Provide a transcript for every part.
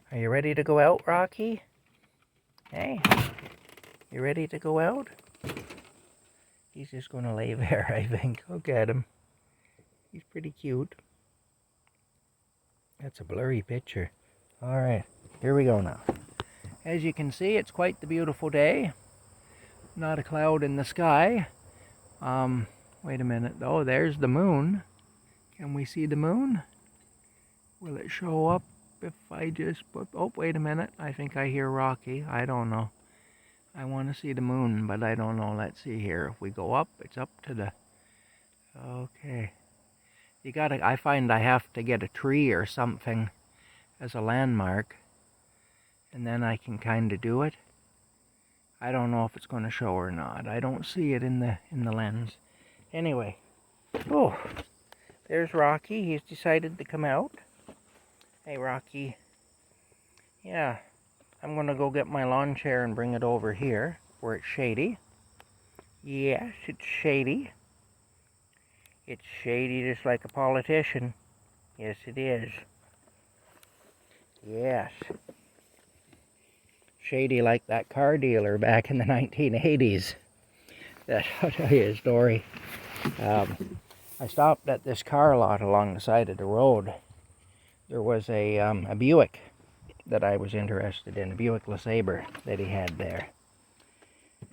Are you ready to go out, Rocky? Hey, you ready to go out? He's just gonna lay there, I think. Look at him. He's pretty cute. That's a blurry picture. Alright, here we go now. As you can see, it's quite the beautiful day. Not a cloud in the sky. Wait a minute. Oh, there's the moon. Can we see the moon? Will it show up if I just put... Oh, wait a minute. I think I hear Rocky. I don't know. I want to see the moon, but I don't know. Let's see here. If we go up, it's up to the... Okay. I find I have to get a tree or something as a landmark, and then I can kind of do it. I don't know if it's going to show or not. I don't see it in the lens. Anyway. Oh, there's Rocky. He's decided to come out. Hey, Rocky. Yeah, I'm going to go get my lawn chair and bring it over here where it's shady. Yes, it's shady. It's shady just like a politician. Yes, it is. Yes. Shady like that car dealer back in the 1980s. I'll tell you a story. I stopped at this car lot along the side of the road. There was a Buick that I was interested in, a Buick LeSabre that he had there.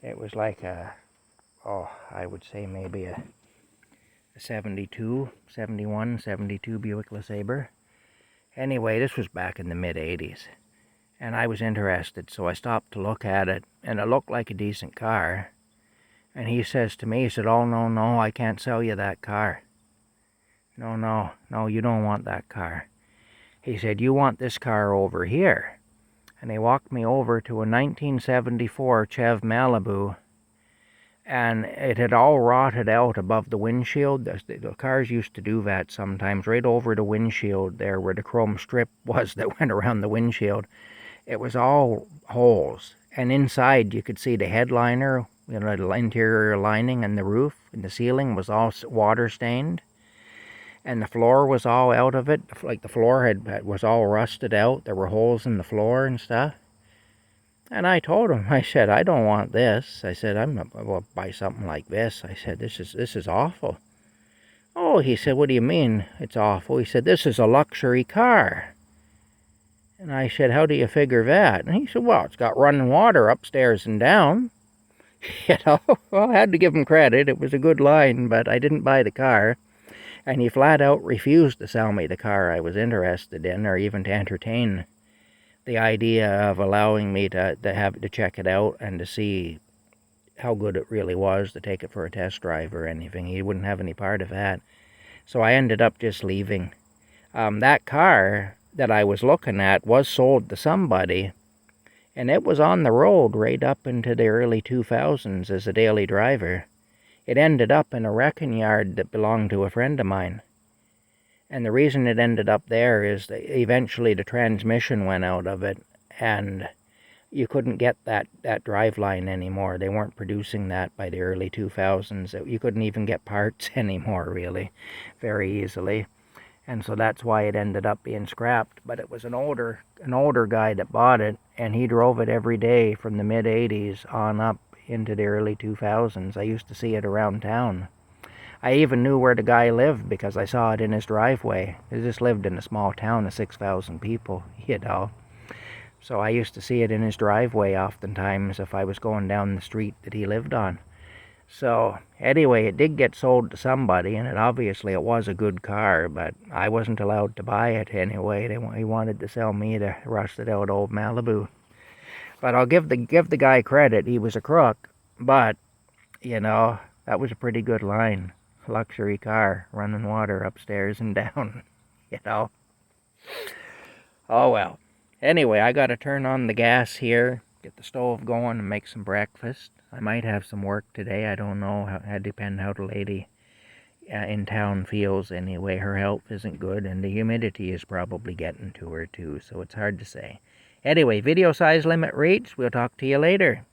It was like I would say maybe a 72, 71, 72 Buick LeSabre. Anyway, this was back in the mid-80s. And I was interested, so I stopped to look at it, and it looked like a decent car. And he says to me, he said, "Oh, no, I can't sell you that car. No, you don't want that car." He said, "You want this car over here." And he walked me over to a 1974 Chev Malibu, and it had all rotted out above the windshield. The cars used to do that sometimes, right over the windshield there where the chrome strip was that went around the windshield. It was all holes, and inside you could see the headliner, the interior lining, and the roof and the ceiling was all water stained, and the floor was all out of it. Like the floor was all rusted out. There were holes in the floor and stuff. And I told him, I said, "I don't want this." I said, "I'm not going to buy something like this." I said, this is awful." "Oh," he said, "what do you mean it's awful?" He said, "This is a luxury car." And I said, "How do you figure that?" And he said, "Well, it's got running water upstairs and down." Well, I had to give him credit. It was a good line, but I didn't buy the car. And he flat out refused to sell me the car I was interested in, or even to entertain the idea of allowing me to check it out and to see how good it really was, to take it for a test drive or anything. He wouldn't have any part of that. So I ended up just leaving. That car that I was looking at was sold to somebody, and it was on the road right up into the early 2000s as a daily driver. It ended up in a wrecking yard that belonged to a friend of mine. And the reason it ended up there is that eventually the transmission went out of it, and you couldn't get that driveline anymore. They weren't producing that by the early 2000s. You couldn't even get parts anymore, really, very easily. And so that's why it ended up being scrapped. But it was an older guy that bought it, and he drove it every day from the mid-80s on up into the early 2000s. I used to see it around town. I even knew where the guy lived because I saw it in his driveway. He just lived in a small town of 6,000 people, So I used to see it in his driveway oftentimes if I was going down the street that he lived on. So anyway, it did get sold to somebody, and it was a good car, but I wasn't allowed to buy it anyway. He wanted to sell me the rusted out old Malibu. But I'll give the guy credit. He was a crook, but that was a pretty good line. Luxury car, running water upstairs and down, Oh well. Anyway, I gotta turn on the gas here, get the stove going, and make some breakfast. I might have some work today. I don't know. It depends how the lady in town feels anyway. Her health isn't good, and the humidity is probably getting to her too, so it's hard to say. Anyway, video size limit reached. We'll talk to you later.